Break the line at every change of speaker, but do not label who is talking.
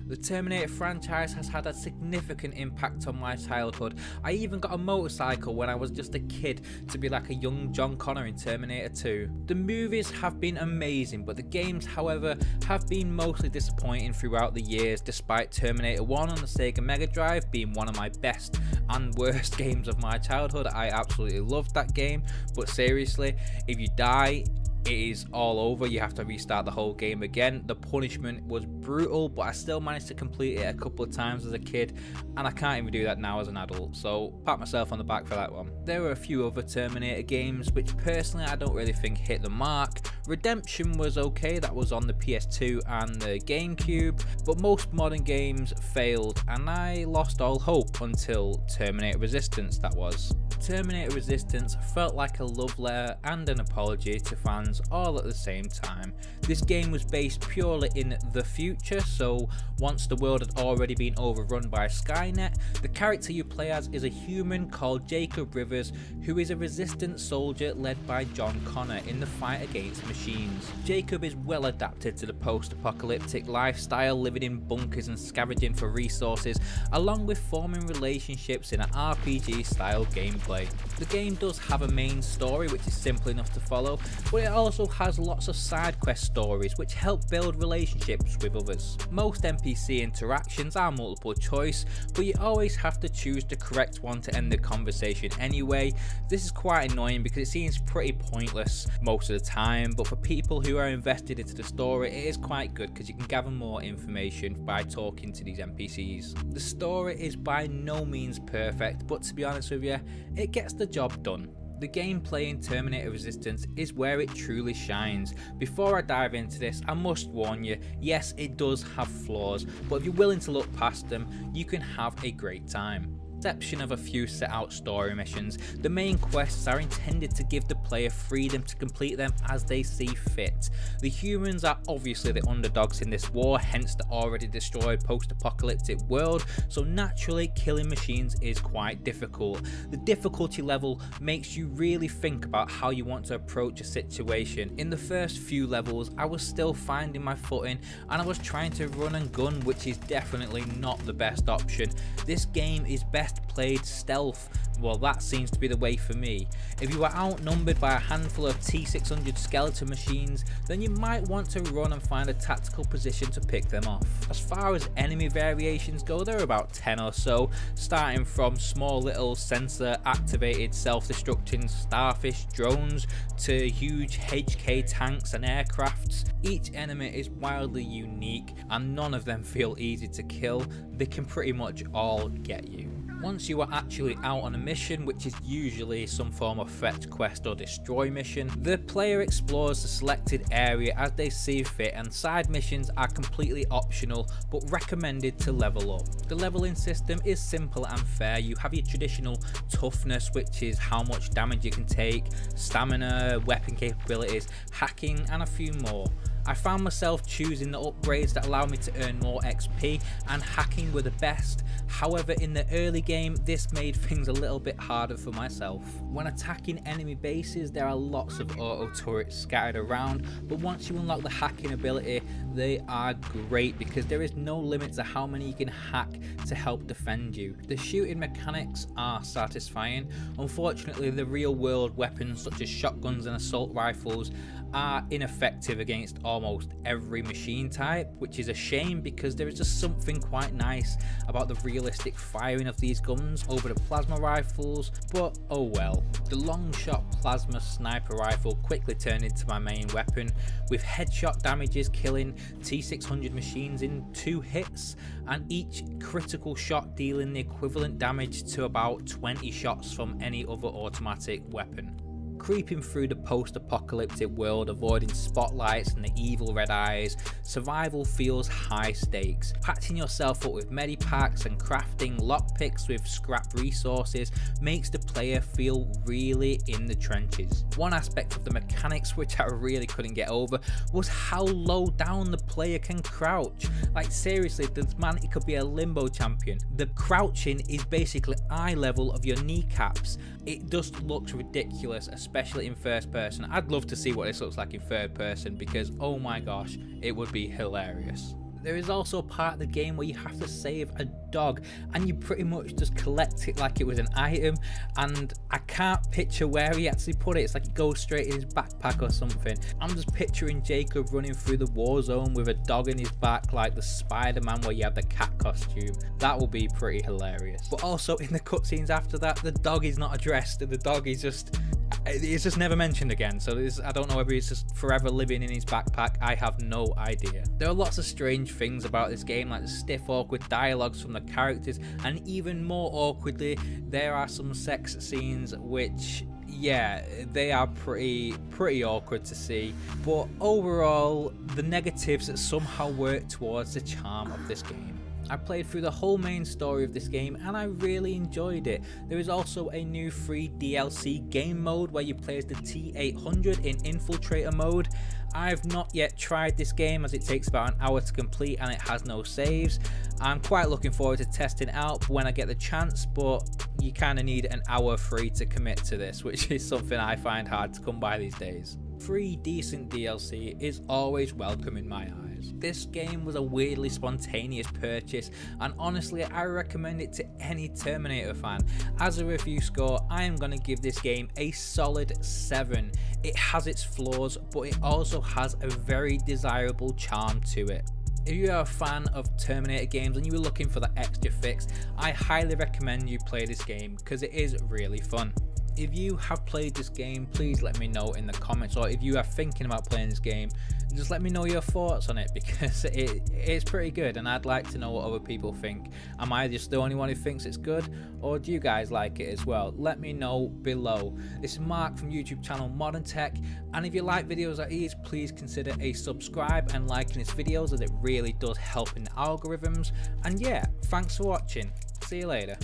The Terminator franchise has had a significant impact on my childhood. I even got a motorcycle when I was just a kid to be like a young John Connor in Terminator 2. The movies have been amazing, but the games, however, have been mostly disappointing throughout the years, despite Terminator 1 on the Sega Mega Drive being one of my best and worst games of my childhood. I absolutely loved that game, but seriously, if you die, it is all over. You have to restart the whole game again. The punishment was brutal, but I still managed to complete it a couple of times as a kid, and I can't even do that now as an adult, so pat myself on the back for that one. There were a few other Terminator games which personally I don't really think hit the mark. Redemption was okay, that was on the PS2 and the GameCube, but most modern games failed, and I lost all hope until Terminator Resistance, that was. Terminator Resistance felt like a love letter and an apology to fans all at the same time. This game was based purely in the future, so once the world had already been overrun by Skynet, the character you play as is a human called Jacob Rivers, who is a resistance soldier led by John Connor in the fight against machines. Jacob is well adapted to the post-apocalyptic lifestyle, living in bunkers and scavenging for resources, along with forming relationships in an RPG style gameplay. The game does have a main story which is simple enough to follow, but it also has lots of side quest stories which help build relationships with others. Most NPC interactions are multiple choice, but you always have to choose the correct one to end the conversation anyway. This is quite annoying because it seems pretty pointless most of the time, but for people who are invested into the story, it is quite good because you can gather more information by talking to these NPCs. The story is by no means perfect, but to be honest with you, it gets the job done. The gameplay in Terminator Resistance is where it truly shines. Before I dive into this, I must warn you, yes, it does have flaws, but if you're willing to look past them, you can have a great time. Exception of a few set out story missions, the main quests are intended to give the player freedom to complete them as they see fit. The humans are obviously the underdogs in this war, hence the already destroyed post-apocalyptic world, so naturally killing machines is quite difficult. The difficulty level makes you really think about how you want to approach a situation. In the first few levels, I was still finding my footing and I was trying to run and gun, which is definitely not the best option. This game is best played stealth. Well, that seems to be the way for me. If you are outnumbered by a handful of T600 skeleton machines, then you might want to run and find a tactical position to pick them off. As far as enemy variations go, there are about 10 or so, starting from small little sensor activated self-destructing starfish drones to huge HK tanks and aircrafts. Each enemy is wildly unique and none of them feel easy to kill. They can pretty much all get you. Once you are actually out on a mission, which is usually some form of fetch quest or destroy mission, the player explores the selected area as they see fit, and side missions are completely optional but recommended to level up. The leveling system is simple and fair. You have your traditional toughness, which is how much damage you can take, stamina, weapon capabilities, hacking, and a few more. I found myself choosing the upgrades that allow me to earn more XP, and hacking were the best. However, in the early game, this made things a little bit harder for myself. When attacking enemy bases, there are lots of auto turrets scattered around, but once you unlock the hacking ability, they are great because there is no limit to how many you can hack to help defend you. The shooting mechanics are satisfying. Unfortunately, the real world weapons such as shotguns and assault rifles are ineffective against almost every machine type, which is a shame because there is just something quite nice about the realistic firing of these guns over the plasma rifles, but oh well. The long shot plasma sniper rifle quickly turned into my main weapon, with headshot damages killing T600 machines in 2 hits, and each critical shot dealing the equivalent damage to about 20 shots from any other automatic weapon. Creeping through the post-apocalyptic world, avoiding spotlights and the evil red eyes, survival feels high stakes. Patching yourself up with medipacks and crafting lockpicks with scrap resources makes the player feel really in the trenches. One aspect of the mechanics which I really couldn't get over was how low down the player can crouch. Like seriously, this man, he could be a limbo champion. The crouching is basically eye level of your kneecaps. It just looks ridiculous, especially in first person. I'd love to see what this looks like in third person because oh my gosh, it would be hilarious. There is also a part of the game where you have to save a dog, and you pretty much just collect it like it was an item, and I can't picture where he actually put it. It's like it goes straight in his backpack or something. I'm just picturing Jacob running through the war zone with a dog in his back like the Spider-Man where you have the cat costume. That will be pretty hilarious. But also in the cutscenes after that, the dog is not addressed, and the dog is just... it's just never mentioned again, so I don't know whether he's just forever living in his backpack. I have no idea. There are lots of strange things about this game, like the stiff, awkward dialogues from the characters, and even more awkwardly, there are some sex scenes which, yeah, they are pretty awkward to see. But overall, the negatives somehow work towards the charm of this game. I played through the whole main story of this game and I really enjoyed it. There is also a new free DLC game mode where you play as the T-800 in Infiltrator mode. I've not yet tried this game as it takes about an hour to complete and it has no saves. I'm quite looking forward to testing it out when I get the chance, but you kind of need an hour free to commit to this, which is something I find hard to come by these days. Free decent DLC is always welcome in my eyes. This game was a weirdly spontaneous purchase, and honestly I recommend it to any Terminator fan. As a review score, I am going to give this game a solid 7. It has its flaws, but it also has a very desirable charm to it. If you are a fan of Terminator games and you were looking for that extra fix, I highly recommend you play this game because it is really fun. If you have played this game, please let me know in the comments, or if you are thinking about playing this game, just let me know your thoughts on it, because it's pretty good and I'd like to know what other people think. Am I just the only one who thinks it's good, or do you guys like it as well? Let me know below. This is Mark from YouTube channel Modern Tech, and if you like videos like these, please consider a subscribe and liking these videos, as it really does help in the algorithms. And yeah, thanks for watching. See you later.